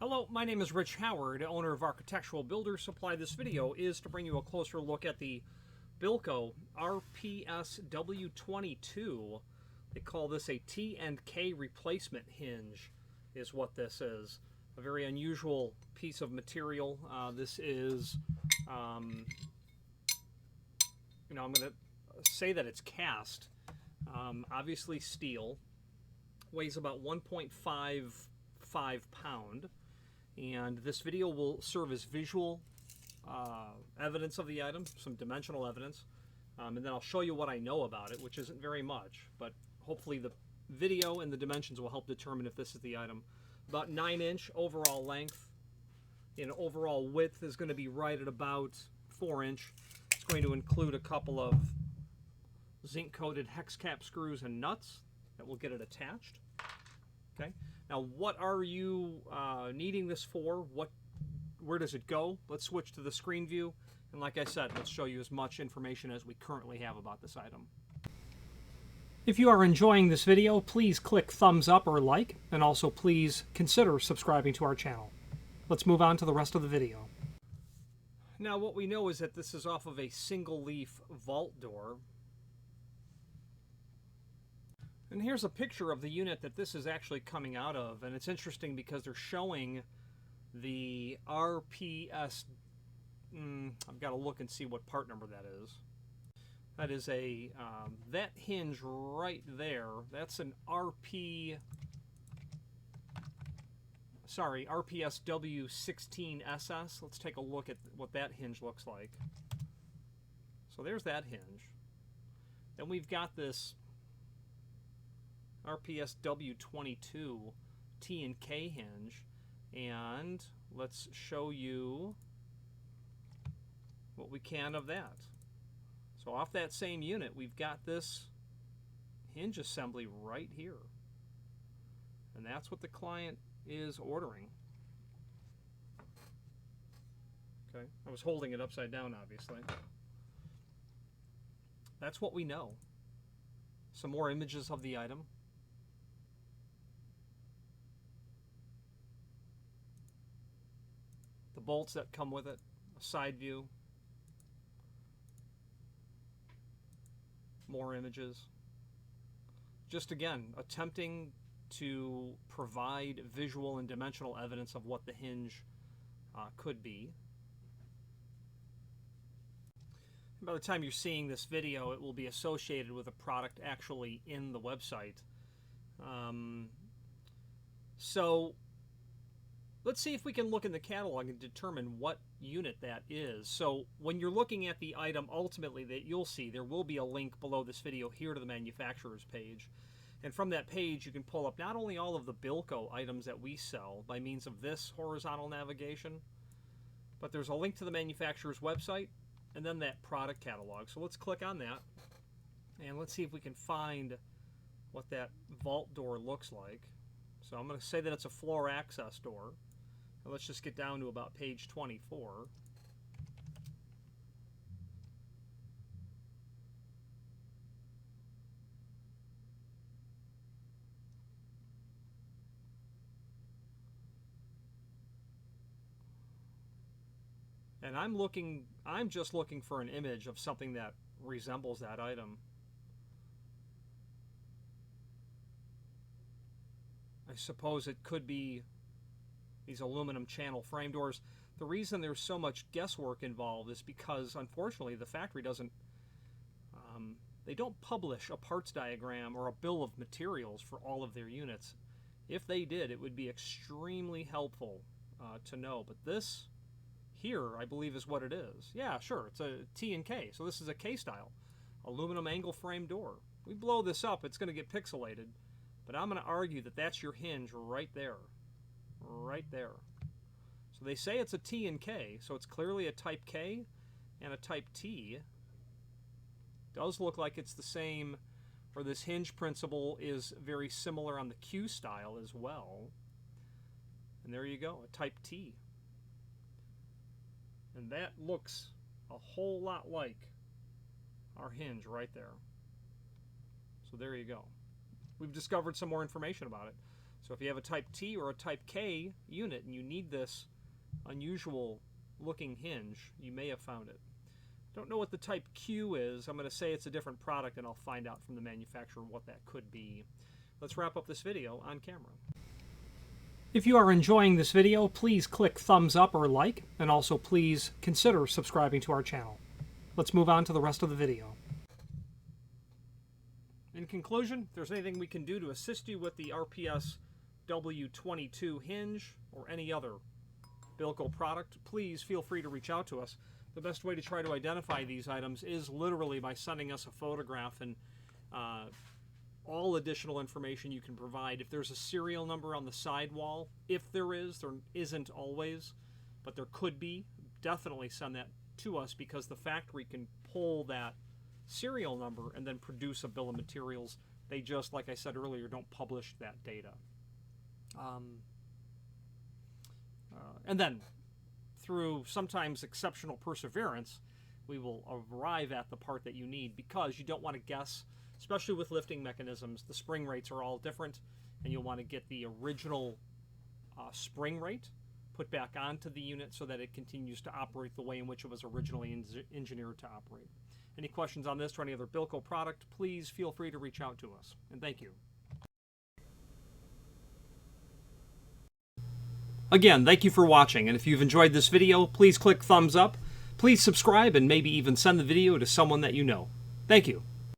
Hello, my name is Rich Howard, owner of Architectural Builders Supply. This video is to bring you a closer look at the Bilco RPSW22. They call this a T&K replacement hinge, is what this is. A very unusual piece of material. This is, I'm going to say that it's cast. Obviously steel. Weighs about 1.55 pound. And this video will serve as visual evidence of the item, some dimensional evidence, and then I'll show you what I know about it, which isn't very much, but hopefully the video and the dimensions will help determine if this is the item. About 9-inch overall length, and overall width is going to be right at about 4-inch. It's going to include a couple of zinc-coated hex cap screws and nuts that will get it attached. Okay. Now, what are you needing this for? Where does it go? Let's switch to the screen view. And like I said, let's show you as much information as we currently have about this item. If you are enjoying this video, please click thumbs up or like, and also please consider subscribing to our channel. Let's move on to the rest of the video. Now, what we know is that this is off of a single leaf vault door. And here's a picture of the unit that this is actually coming out of, and it's interesting because they're showing the RPS. I've got to look and see what part number that is. That is a that hinge right there. That's an RPSW22SS. Let's take a look at what that hinge looks like. So there's that hinge. Then we've got this RPSW22 T&K hinge, and let's show you what we can of that. So off that same unit, we've got this hinge assembly right here, and that's what the client is ordering. Okay, I was holding it upside down, obviously. That's what we know. Some more images of the item. The bolts that come with it, a side view, more images. Just again, attempting to provide visual and dimensional evidence of what the hinge could be. And by the time you're seeing this video, it will be associated with a product actually in the website. So let's see if we can look in the catalog and determine what unit that is. So when you're looking at the item, ultimately that you'll see, there will be a link below this video here to the manufacturer's page. And from that page, you can pull up not only all of the Bilco items that we sell by means of this horizontal navigation, but there's a link to the manufacturer's website and then that product catalog. So let's click on that and let's see if we can find what that vault door looks like. So I'm going to say that it's a floor access door. Now let's just get down to about page 24. And I'm just looking for an image of something that resembles that item. I suppose it could be these aluminum channel frame doors. The reason there's so much guesswork involved is because, unfortunately, the factory doesn't, they don't publish a parts diagram or a bill of materials for all of their units. If they did, it would be extremely helpful to know. But this here, I believe, is what it is. Yeah, sure, it's a T&K. So this is a K-style aluminum angle frame door. We blow this up, it's going to get pixelated. But I'm going to argue that that's your hinge right there. Right there. So they say it's a T&K, so it's clearly a type K and a type T. Does look like it's the same, or this hinge principle is very similar on the Q style as well. And there you go, a type T. And that looks a whole lot like our hinge right there. So there you go. We've discovered some more information about it. So if you have a Type T or a Type K unit and you need this unusual looking hinge, you may have found it. Don't know what the Type Q is. I'm going to say it's a different product, and I'll find out from the manufacturer what that could be. Let's wrap up this video on camera. If you are enjoying this video, please click thumbs up or like, and also please consider subscribing to our channel. Let's move on to the rest of the video. In conclusion, if there's anything we can do to assist you with the RPSW22 hinge or any other Bilco product, please feel free to reach out to us. The best way to try to identify these items is literally by sending us a photograph, and all additional information you can provide. If there's a serial number on the sidewall, if there isn't always, but there could be, definitely send that to us, because the factory can pull that serial number and then produce a bill of materials. They just, like I said earlier, don't publish that data. And then, through sometimes exceptional perseverance, we will arrive at the part that you need, because you don't want to guess, especially with lifting mechanisms. The spring rates are all different, and you'll want to get the original spring rate put back onto the unit so that it continues to operate the way in which it was originally engineered to operate. Any questions on this or any other Bilco product, please feel free to reach out to us. And thank you. Again, thank you for watching, and if you've enjoyed this video, please click thumbs up, please subscribe, and maybe even send the video to someone that you know. Thank you.